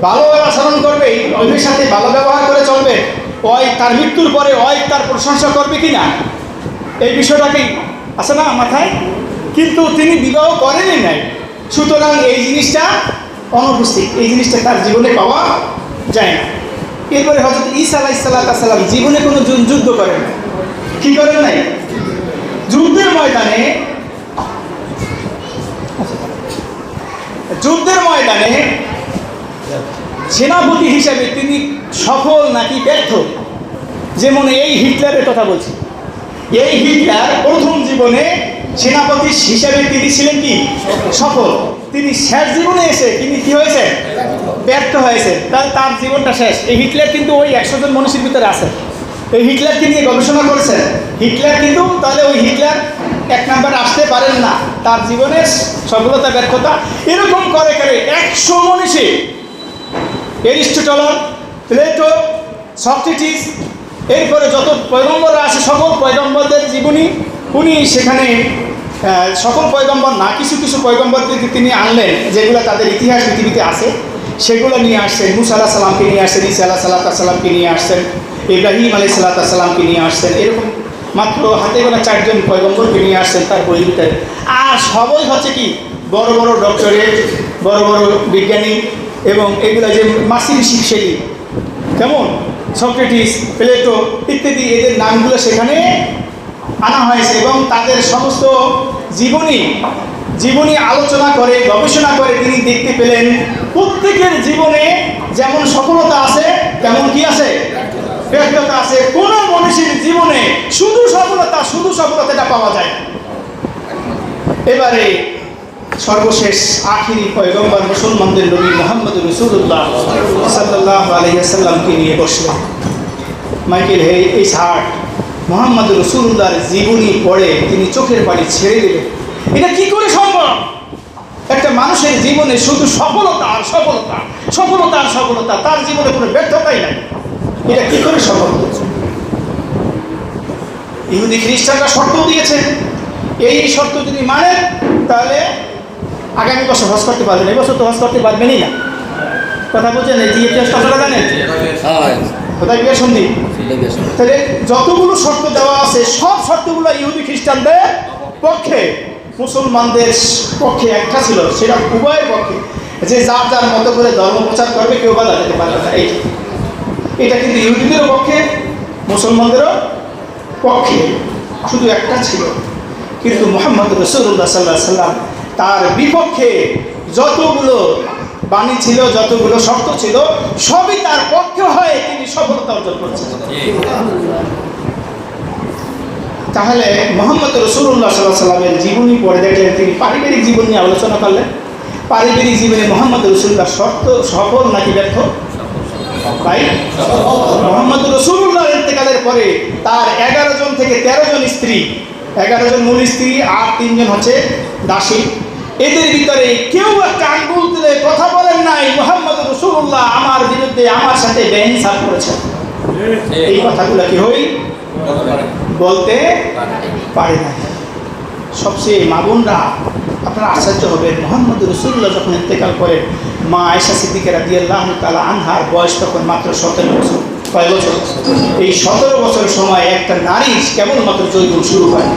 ভালো আচরণ করবে, ওয়াইফের সাথে ভালো ব্যবহার করে চলবে, ওয়াইফ তার মৃত্যুর পরে ওয়াইফ তার প্রশংসা করবে কিনা, এই বিষয়টাকেই আছে না মাথায়। কিন্তু তিনি বিবাহ করেনই নাই, সুতরাং এই জিনিসটা অনুপস্থিত, এই জিনিসটা তার জীবনে পাওয়া যায় না। এরপরে হযরত ঈসা আলাইহিস সালাম জীবনে কোনো যুদ্ধ করেন নাই। কি করেন নাই? যুদ্ধের ময়দানে সেনাপতি হিসাবে তিনি সফল নাকি ব্যর্থ? যেমন এই হিটলারের কথা বলছি, এই হিটলার প্রথম জীবনে সেনাপতি হিসাবে তিনি ছিলেন কি সফল, তিনি শেষ জীবনে এসে তিনি কি হয়েছে? ব্যর্থ হয়েছে। তার জীবনটা শেষ। এই হিটলার কিন্তু ওই 100 জন মানুষের ভিতরে আছে। এই হিটলারকে নিয়ে গবেষণা করেছেন। হিটলার কিন্তু তাহলে ওই হিটলার 1 নম্বরে আসতে পারেন না, তার জীবনের সফলতা ব্যর্থতা এরকম করে 100 মনীষী, এরিস্টটল, প্লেটো, সক্রেটিস, এরপরে যত পয়গম্বররা আছে সকল পয়গম্বরদের জীবনী উনি সেখানে, সকল পয়গম্বর না, কিছু কিছু পয়গম্বরদেরকে তিনি আনলেন যেগুলো তাদের ইতিহাস পৃথিবীতে আছে, সেগুলো নিয়ে আসছেন। মুসা আলাইহিস সালামকে নিয়ে আসছেন, ঈসা আলাইহিস সালামকে নিয়ে আসছেন, ইব্রাহিম আলাইহিস সালামকে নিয়ে আসছেন, এরকম মাত্র হাতে গোনা 4 জন পয়গম্বরকে নিয়ে আসছেন তার বইয়ের ভিতরে। আর সবই হচ্ছে কি বড় বড় ডক্টরেট, বড় বড় বিজ্ঞানী, এবং এগুলো যে মাসির শিক্ষালী কেমন সক্রেটিস, প্লেটো ইত্যাদি, এদের নামগুলো সেখানে আনা হয়েছে এবং তাদের সমস্ত জীবনী আলোচনা করে গবেষণা করে তিনি দেখতে পেলেন প্রত্যেকের জীবনে যেমন সফলতা আছে তেমন কি আছে, ব্যর্থতা আছে। কোন মানুষের জীবনে শুধু সফলতাটা পাওয়া যায়। এবারে সর্বশেষ আখিরি পয়গম্বর মুসলমানদের নবী মুহাম্মদ রাসূলুল্লাহ সাল্লাল্লাহু আলাইহি ওয়াসাল্লামকে নিয়ে বসলেন। মাইকেল এইচ হার্ট মুহাম্মদ রাসূলুল্লাহর জীবনী পড়ে তিনি চোখের পানি ছেড়ে দিলেন। এটা কি করে সম্ভব? একটা মানুষের জীবনে শুধু সফলতা আর সফলতা, তার জীবনে কোনো ব্যর্থতাই নাই, এটা কি করে সম্ভব? ইহুদি খ্রিস্টানরা শর্ত দিয়েছে, এই শর্ত যদি মানেন তাহলে আগামী বছর হজ করতে পারবেন, এবছর তো হজ করতে পারবেনই না। কথা বলছেন, এই ইতিহাস কথাটা জানেন কোথায় বিয়ে সন্ধি? তাহলে যতগুলো শর্ত দেওয়া আছে সব শর্তগুলো ইহুদি খ্রিস্টানদের পক্ষে, মুসলমানদের পক্ষে একটা ছিল, সেটা উভয়ের পক্ষে, যে যার যার মতো করে ধর্ম প্রচার করবে, কেউ বাধা দিতে পারবে না। এটা কিন্তু ইহুদিদেরও পক্ষে মুসলমানদেরও পক্ষে, শুধু একটা ছিল। কিন্তু মুহাম্মদ রাসূলুল্লাহ সাল্লাল্লাহু আলাইহি ওয়াসাল্লাম তার বিপক্ষে যতগুলো বাণী ছিল, যতগুলো শর্ত ছিল, সবই তার পক্ষে হয়ে তিনি সফলতা অর্জন করেছেন। তাহলে মোহাম্মদ রাসূলুল্লাহ সাল্লাল্লাহু আলাইহি ওয়াসাল্লামের জীবনী পড়ে দেখলেন, তিনি পারিবারিক জীবন নিয়ে আলোচনা করলেন। পারিবারিক জীবনে মোহাম্মদ রাসূলুল্লাহ সফল নাকি ব্যর্থ? ভাই, মোহাম্মদ রাসূলুল্লাহর ইন্তেকালের পরে তার 11 জন থেকে 13 জন স্ত্রী, 11 জন মূল স্ত্রী আর 3 জন হচ্ছে দাসী। এদের ভিতরে কেউ একটা আঙ্গুল তুলে কথা বলেন নাই মোহাম্মদ রাসূলুল্লাহ আমার বিরুদ্ধে, আমার সাথে বেইনসাফ করেছেন। এই কথাগুলো কি হই বলতে পারে না। সবচেয়ে মা বোনরা, আপনারা আশ্চর্য হবেন, মোহাম্মদ রাসূলুল্লাহ যখন ইন্তেকাল করেন, মা আয়েশা সিদ্দিকা রাদিয়াল্লাহু তাআলা আনহার বয়স তখন মাত্র 17 বছর। কয় বছর? এই 17 বছর সময় একটা নারী কেবলমাত্র জৈবন শুরু হয়।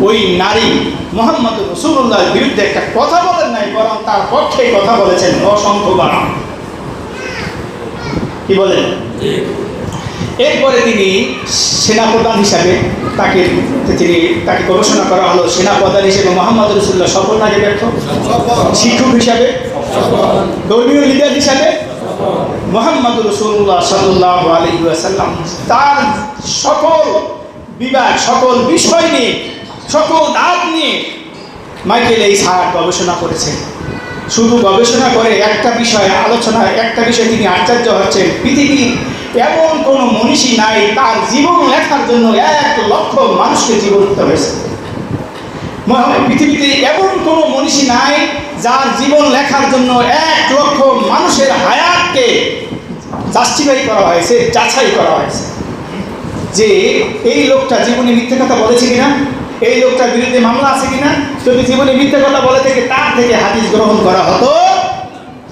ওই নারী মোহাম্মদ রাসূলুল্লাহর বিরুদ্ধে একটা কথা বলেন নাই, বরং তার পক্ষে কথা বলেছেন অসংখ্যবার। কি বলেন? এরপরে তিনি সেনাপ্রধান হিসাবে তাকে গবেষণা করা হলো। সেনাপ্রধান হিসেবে মোহাম্মদ রাসূলুল্লাহ সফল নাকি ব্যর্থ? শিক্ষক হিসাবে, ধর্মীয় লিডার হিসাবে মোহাম্মদ রাসূলুল্লাহ সাল্লাল্লাহু আলাইহি ওয়াসাল্লাম তার সকল বিভাগ, সকল বিষয় নিয়ে, সকল ধাপ নিয়ে মাইকেল এইচ হার্ট গবেষণা করেছেন। শুধু গবেষণা করে একটা বিষয়ে আলোচনা, একটা বিষয়ে তিনি আশ্চর্য হচ্ছেন, পৃথিবীর এমন কোনো মনীষী নাই তার জীবন লেখার জন্য 1 লক্ষ মানুষকে জীবন দিতে হয়েছে। পৃথিবীতে এমন কোনো মনীষী নাই যার জীবন লেখার জন্য 1 লক্ষ মানুষের হায়াতকে জাস্টিফাই করা হয়েছে, যাচাই করা হয়েছে যে এই লোকটা জীবনে মিথ্যে কথা বলেছে কিনা, এই লোকটার বিরুদ্ধে মামলা আছে কিনা। যদি জীবনে মিথ্যে কথা বলে থেকে তার থেকে হাদিস গ্রহণ করা হতো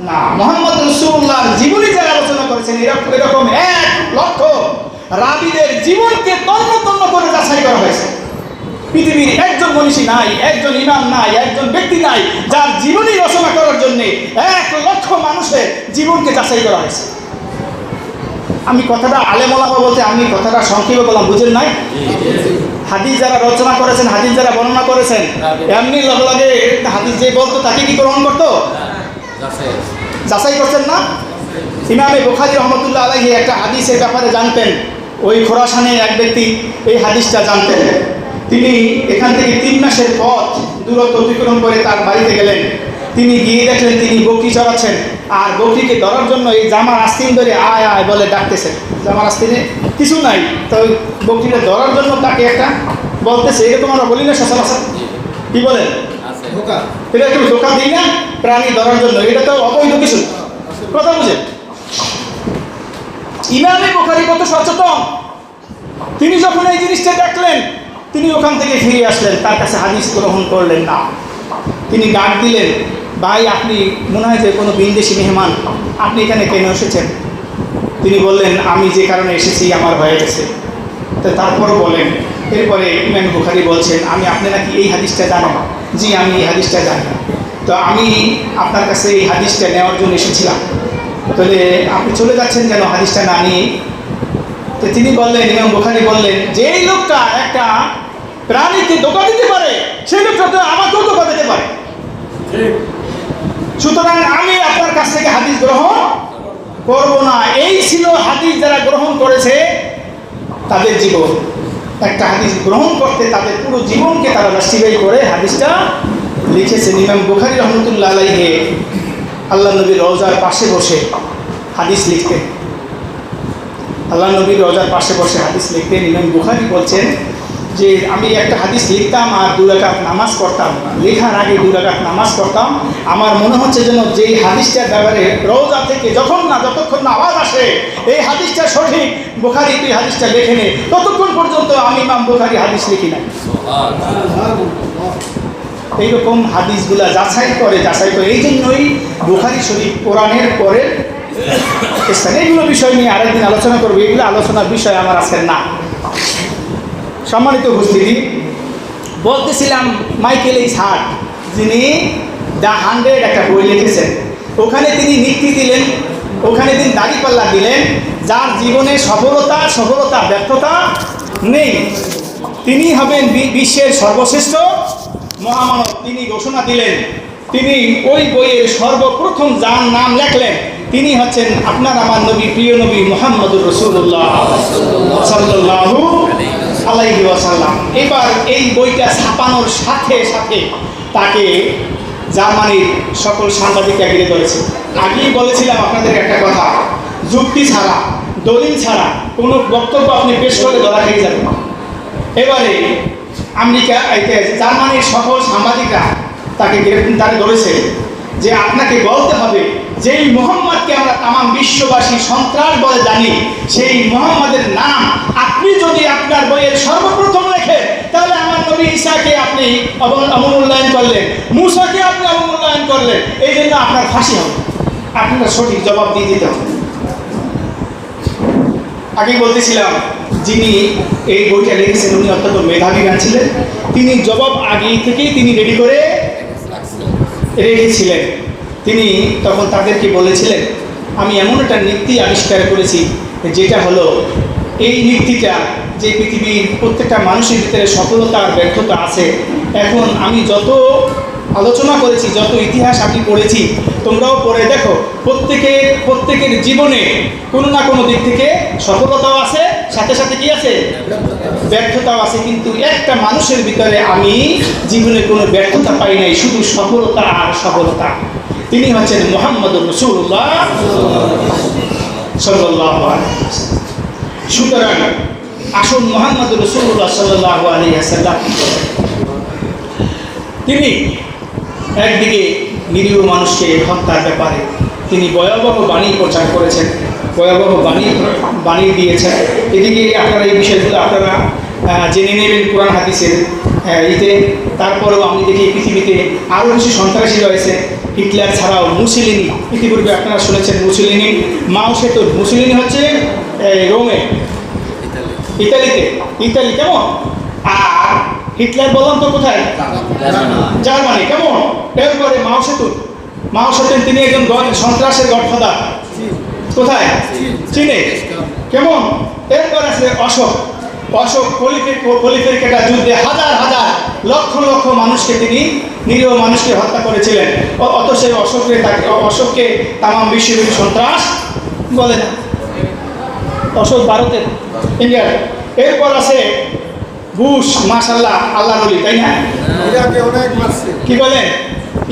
না। মোহাম্মদ রাসূলুল্লাহর জীবনী যারা আলোচনা করেছেন, এরকম 1 লক্ষ রাবীদের জীবনকে তন্ন তন্ন করে যাচাই করা হয়েছে। পৃথিবীর একজন মনীষী নাই, একজন ইমাম নাই, একজন ব্যক্তি নাই যার জীবনী রচনা করার জন্য 1 লক্ষ মানুষের জীবনকে যাচাই করা হয়েছে। আমি কথাটা আলেম ওলামা বলতে আমি কথাটা সংক্ষেপে বললাম, বুঝেন নাই? হাদিস যারা রচনা করেছেন, হাদিস যারা বর্ণনা করেছেন, এমনি লগে হাদিস যে বলতো তাকে কি গ্রহণ করতো? যাচাই করছেন না? ইমামে বুখারী রহমতুল্লাহ আলাইহি একটা হাদিসের ব্যাপারে জানতেন। ওই খোরাসানে এক ব্যক্তি এই হাদিসটা জানতেন। তিনি এখান থেকে 3 মাসের পথ দূরত্ব অতিক্রম করে তার বাড়িতে গেলেন। তিনি গিয়ে দেখলেন তিনি বকরি চড়াচ্ছেন, আর বকরিকে ধরার জন্য এই জামার আস্তিন ধরে আয় আয় বলে ডাকতেছেন। জামার আস্তিনে কিছু নাই, তো বকরিটা ধরার জন্য তাকে একটা বলতেছে। এরকম আমরা বলি না সচরাচর? কি বলেন? এটা একটু ধোকা দিই না প্রাণী ধরার জন্য, এটা তো অবৈধ কিছু। কথা বুঝেন? ইমামে বুখারী কত সচেতন, তিনি যখন এই জিনিসটা দেখলেন তিনি ওখান থেকে ফিরে আসলেন, তার কাছে হাদিস গ্রহণ করলেন না। তিনি ডাক দিলেন, ভাই আপনি মনে হয় যে কোনো বিদেশি মেহমান, আপনি এখানে কেন এসেছেন? তিনি বললেন, আমি যে কারণে এসেছি আমার হয়ে গেছে। তো তারপরও বলেন, এরপরে ইমাম বুখারী বলছেন, আমি আপনি নাকি এই হাদিসটা জানেন? জি আমি এই হাদিসটা জানি। তো আমি আপনার কাছে এই হাদিসটা নেওয়ার জন্য এসেছিলাম, তাহলে আপনি চলে যাচ্ছেন কেন হাদিসটা না নিয়ে? তো তিনি বললেন, ইমাম বুখারী বললেন, যে এই লোকটা একটা প্রাণীকে ধোঁকা দিতে পারে সেই লোকটা তো আমাকেও ধোঁকা দিতে পারে। সুতরাং আমি আপনার কাছ থেকে হাদিস গ্রহণ করব না। এই ছিল হাদিস যারা গ্রহণ করেছে তাদের জীবন। একটা হাদিস গ্রহণ করতে তাদের পুরো জীবনকে তারা জাস্টিফাই করে হাদিসটা লিখেছেন। ইমাম বুখারী রহমতুল্লাহ আলাইহি আল্লাহ নবীর রওজার পাশে বসে হাদিস লিখতেন। আল্লাহ নবীর রওজার পাশে বসে হাদিস লিখতেন। ইমাম বুখারী বলছেন যে আমি একটা হাদিস লিখতাম আর 2 রাকাত নামাজ পড়তাম, লেখার আগে 2 রাকাত নামাজ পড়তাম। আমার মনে হচ্ছে যেন যেই হাদিসটার ব্যাপারে রওজা থেকে যতক্ষণ না আওয়াজ আসে এই হাদিসটা সঠিক, বুখারী তুই হাদিসটা লেখে নে, ততক্ষণ পর্যন্ত আমি ইমাম বুখারী হাদিস লিখি না। এইরকম হাদিসগুলা যাচাই করে। এই জন্যই বুখারী শরীফ কোরআনের পরে স্থান। এইগুলো বিষয় নিয়ে আরেকদিন আলোচনা করবো, এগুলো আলোচনার বিষয় আমার আজকের না। সম্মানিত উপস্থিতি, বলতেছিলাম মাইকেল এইচ হার্ট যিনি দ্য 100 একটা বই লিখেছেন, ওখানে তিনি নীতি দিলেন, ওখানে তিনি দাড়িপাল্লা দিলেন, যার জীবনে সফলতা ব্যর্থতা নেই, তিনি হবেন বিশ্বের সর্বশ্রেষ্ঠ মহামানব। তিনি ঘোষণা দিলেন তিনি ওই বইয়ের সর্বপ্রথম যার নাম লেখলেন তিনি হচ্ছেন আপনার আমার নবী, প্রিয় নবী মুহাম্মদুর রাসূলুল্লাহ সাল্লাল্লাহু আলাইহি ওয়াসাল্লাম। এবার এই বইটা ছাপানোর সাথে সাথে তাকে জার্মানির সকল সাংবাদিকরা ঘিরে ধরেছে। আগেই বলেছিলাম আপনাদের একটা কথা, যুক্তি ছাড়া, দলিল ছাড়া কোনো বক্তব্য আপনি পেশ করে ধরা খেয়ে যাবেন। এবারে আমেরিকা জার্মানির সকল সাংবাদিকরা তাকে গ্রেপ্তারে ধরেছে যে আপনাকে বলতে হবে যেই মুহাম্মদকে আমরা তামাম বিশ্ববাসী সন্ত্রাস বলে জানি, সেই মুহাম্মদের নাম আপনি যদি আপনার বইয়ের সর্বপ্রথম লেখেন তাহলে আমার নবী ঈসাকে আপনি অবমূল্যায়ন করলেন, মূসাকে আপনি অবমূল্যায়ন করলেন, এই জন্য আপনার ফাঁসি হবে। আপনারা সঠিক জবাব দিয়ে দিতে হবে। আগে বলতেছিলাম যিনি এই বইটা লিখেছেন উনি অত্যন্ত মেধাবী জ্ঞান ছিলেন। তিনি জবাব আগেই থেকেই তিনি রেডি করে রেখেছিলেন। তিনি তখন তাদেরকে বলেছিলেন আমি এমন একটা নীতি আবিষ্কার করেছি যেটা হলো এই নীতিটা যে পৃথিবীর প্রত্যেকটা মানুষের ভিতরে সফলতা আর ব্যর্থতা আছে। এখন আমি যত আলোচনা করেছি, যত ইতিহাস আমি পড়েছি, তোমরাও পড়ে দেখো, প্রত্যেকের জীবনে কোনো না কোনো দিক থেকে সফলতাও আছে, সাথে সাথে কি আছে, ব্যর্থতাও আছে। কিন্তু একটা মানুষের ভিতরে আমি জীবনে কোনো ব্যর্থতা পাই নাই, শুধু সফলতা আর সফলতা। তিনি হচ্ছেন মুহাম্মদুর রাসূলুল্লাহ সাল্লাল্লাহু আলাইহি ওয়াসাল্লাম। সুতরাং আসুন মুহাম্মদুর রাসূলুল্লাহ সাল্লাল্লাহু আলাইহি ওয়াসাল্লাম তিনি একদিকে নিরীহ মানুষকে হত্যার ব্যাপারে তিনি ভয়াবহ বাণী প্রচার করেছেন, ভয়াবহ বাণী দিয়েছেন। এদিকে আপনারা এই বিষয়গুলো আপনারা জেনে নেবেন কোরআন হাদিসের ইতে। তারপরেও আমি দেখি পৃথিবীতে আরও কিছু সন্ত্রাসী রয়েছে, হিটলার ছাড়াও মুসোলিনি, ইতিপূর্বে আপনারা শুনেছেন মুসোলিনি, মাও সেতুর। মুসোলিনি হচ্ছে রোমে, ইতালি কেমন, আর হিটলার বললাম তো কোথায়, জার্মানি কেমন। এরপরে মাও সেতুর তিনি একজন সন্ত্রাসের গডফাদার, কোথায়, চীনে কেমন। এরপর আছে অশোক কলিফের কেটা যুদ্ধে হাজার হাজার লক্ষ লক্ষ মানুষকে তিনি নিরীহ মানুষকে হত্যা করেছিলেন। অত সেই অশোককে তামাম বিশ্বব্যাপী সন্ত্রাস বলে না। অশোক ভারতের, ইন্ডিয়ার। এরপর আছে বুশ, মাশাআল্লাহ, আল্লাহর ওলি, তাই না, কি বলেন,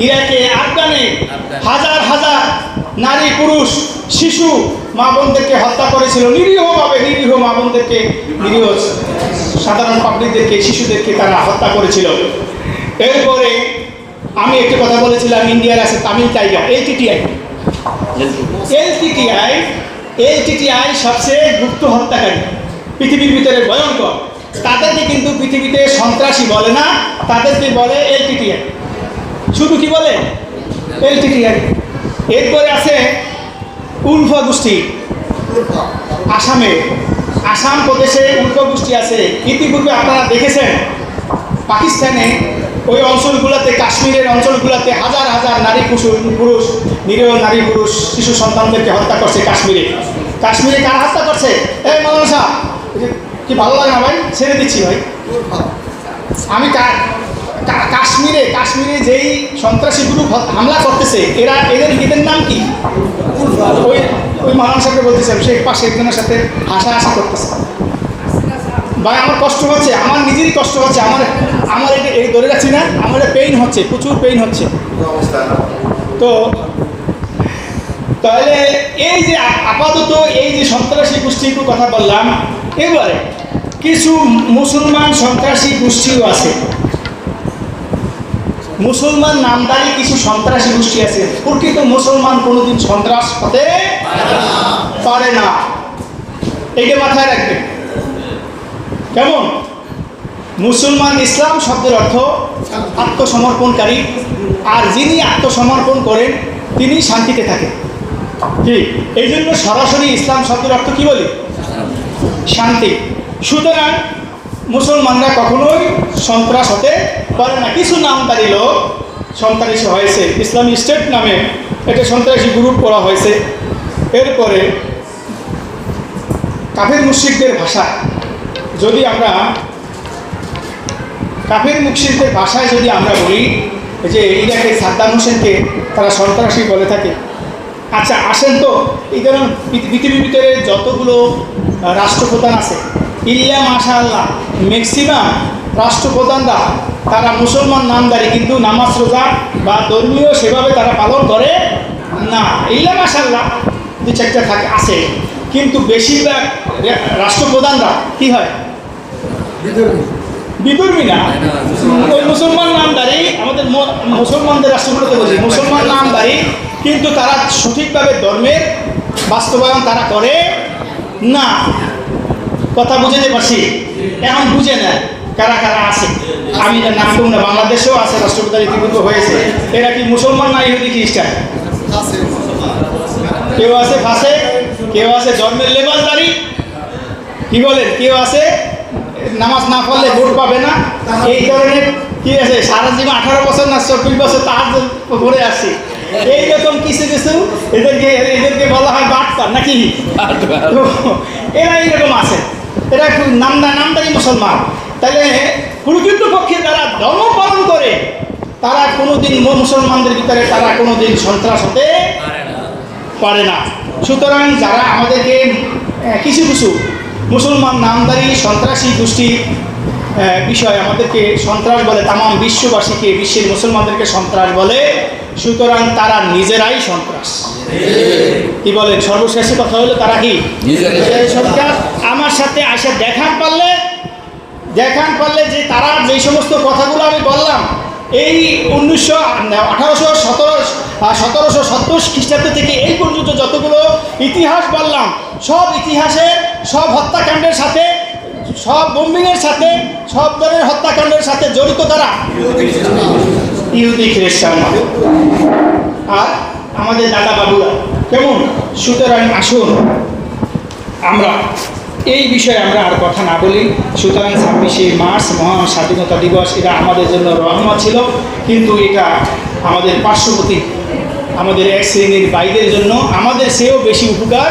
ইরাকে, আফগানে হাজার হাজার নারী, পুরুষ, শিশু, মা বোনদেরকে হত্যা করেছিল নিরীহভাবে। নিরীহ মা বোনদেরকে, নিরীহ সাধারণ পাবলিকদেরকে, শিশুদেরকে তারা হত্যা করেছিল। এরপরে আমি একটি কথা বলেছিলাম, ইন্ডিয়ার আছে তামিল টাইগার, এলটিটিআই সবচেয়ে গুপ্ত হত্যাকারী, পৃথিবীর ভিতরে ভয়ঙ্কর। তাদেরকে কিন্তু পৃথিবীতে সন্ত্রাসী বলে না, তাদেরকে বলে এলটিটিআই। শুধু কি বলে, এলটিটিআই। এরপরে আছে উলফা গোষ্ঠী, আসাম প্রদেশে উলফা গোষ্ঠী আছে। ইতিপূর্বে আপনারা দেখেছেন পাকিস্তানে ওই অঞ্চলগুলোতে, কাশ্মীরের অঞ্চলগুলোতে হাজার হাজার নারী পুরুষ, নিরীহ নারী পুরুষ, শিশু সন্তানদেরকে হত্যা করছে। কাশ্মীরে কারা হত্যা করছে? এই মাওলানা সাহেব, কি ভালো লাগে না ভাই, ছেড়ে দিচ্ছি ভাই। আমি কাশ্মীরে যেই সন্ত্রাসী গ্রুপ হামলা করতেছে, এদের নাম কি? ওই মাওলানা সাহেবকে বলতেছিলাম, সে পাশে একজনের সাথে হাসাহাসি করতেছে। ভাই আমার কষ্ট হচ্ছে, আমার নিজেরই কষ্ট হচ্ছে, আমার এই ধরে রাখছি না, আমার পেইন হচ্ছে, প্রচুর পেইন হচ্ছে। তো তাহলে এই যে আপাতত এই যে সন্ত্রাসী গোষ্ঠীর কথা বললাম, এবারে কিছু মুসলমান সন্ত্রাসী গোষ্ঠীও আছে। মুসলমান নামদারি কিছু সন্ত্রাসী গোষ্ঠী আছে। প্রকৃত মুসলমান কোনোদিন সন্ত্রাস হতে পারে না, এইটা মাথায় রাখবেন। কেমন? মুসলমান, ইসলাম শব্দের অর্থ আত্মসমর্পণকারী, আর যিনি আত্মসমর্পণ করেন তিনি শান্তিতে থাকেন। কি এই জন্য সরাসরি ইসলাম শব্দের অর্থ কি বলি? শান্তি। সুতরাং মুসলমানরা কখনোই সন্ত্রাস হতে পারে না। কিছু নামদারি লোক সন্ত্রাসী হয়েছে, ইসলামী স্টেট নামে একটা সন্ত্রাসী গ্রুপ করা হয়েছে। এরপরে কাফের মুশরিকদের ভাষায় যদি আমরা বলি, ওই যে ইরাকের সাদ্দাম হোসেনকে তারা সন্ত্রাসী বলে থাকে। আচ্ছা আসেন তো, এই ধরুন পৃথিবীর ভিতরে যতগুলো রাষ্ট্রপ্রধান আছে, ইল্লা মাশাআল্লাহ ম্যাক্সিমাম রাষ্ট্রপ্রধানরা তারা মুসলমান নামধারী, কিন্তু নামাজ রোজা বা ধর্মীয় সেভাবে তারা পালন করে না। ইল্লা মাশাআল্লাহ দু চারটা থাকে আছে, কিন্তু বেশিরভাগ রাষ্ট্রপ্রধানরা কি হয়, বিধর্মী না, ওই মুসলমান নামধারী, আমাদের মুসলমানদের রাষ্ট্রগুলোতে বলি মুসলমান নামধারী, কিন্তু তারা সঠিকভাবে ধর্মের বাস্তবায়ন তারা করে না। কথা বুঝতে পারছি? এখন বুঝে না কারা কারা আছে। আমি নাম করব না, বাংলাদেশেও আছে রাষ্ট্রপ্রধান ইতিপূর্বে হয়েছে। এরা কি মুসলমান না ইহুদি খ্রিস্টান? কেউ আছে ফাঁসে, কেউ আছে ধর্মের লেবাসদারি, কি বলেন, কেউ আছে নামাজ না পড়লে ভোট পাবে না, এই ধরনের কি আছে, সারা জীবন 18 বছর না 24 বছর তার পড়ে আসছে। এইরকম কিছু কিছু এদেরকে বলা হয় বাটপার নাকি, এরা এইরকম আছে, এরা একটু নামদারি মুসলমান। তাহলে প্রকৃত পক্ষে যারা ধর্ম পালন করে তারা কোনোদিন মুসলমানদের ভিতরে তারা কোনোদিন সন্ত্রাস হতে পারে না। সুতরাং যারা আমাদেরকে কিছু কিছু মুসলমান নামদারি সন্ত্রাসী গোষ্ঠীর বিষয় আমাদেরকে সন্ত্রাস বলে, তাম বিশ্ববাসীকে, বিশ্বের মুসলমানদেরকে সন্ত্রাস বলে, সুতরাং তারা নিজেরাই সন্ত্রাস। কি বলেন? সর্বশেষ কথা হলো তারা কি সন্ত্রাস। আমার সাথে আসে দেখান পারলে যে তারা যে সমস্ত কথাগুলো আমি বললাম, এই 1770 খ্রিস্টাব্দ থেকে এই পর্যন্ত যতগুলো ইতিহাস বললাম, সব ইতিহাসের সব হত্যাকাণ্ডের সাথে, সব বোম্বিংয়ের সাথে, সব ধরনের হত্যাকাণ্ডের সাথে জড়িত তারা ইহুদি খ্রিস্টান আর আমাদের দাদা বাবুরা কেমন। সুতরাং আসুন আমরা এই বিষয়ে আমরা আর কথা না বলি। সুতরাং 26শে মার্চ মহান স্বাধীনতা দিবস এটা আমাদের জন্য রহমত ছিল, কিন্তু এটা আমাদের পার্শ্ববর্তী আমাদের এক শ্রেণীর ভাইদের জন্য আমাদের চেয়েও বেশি উপকার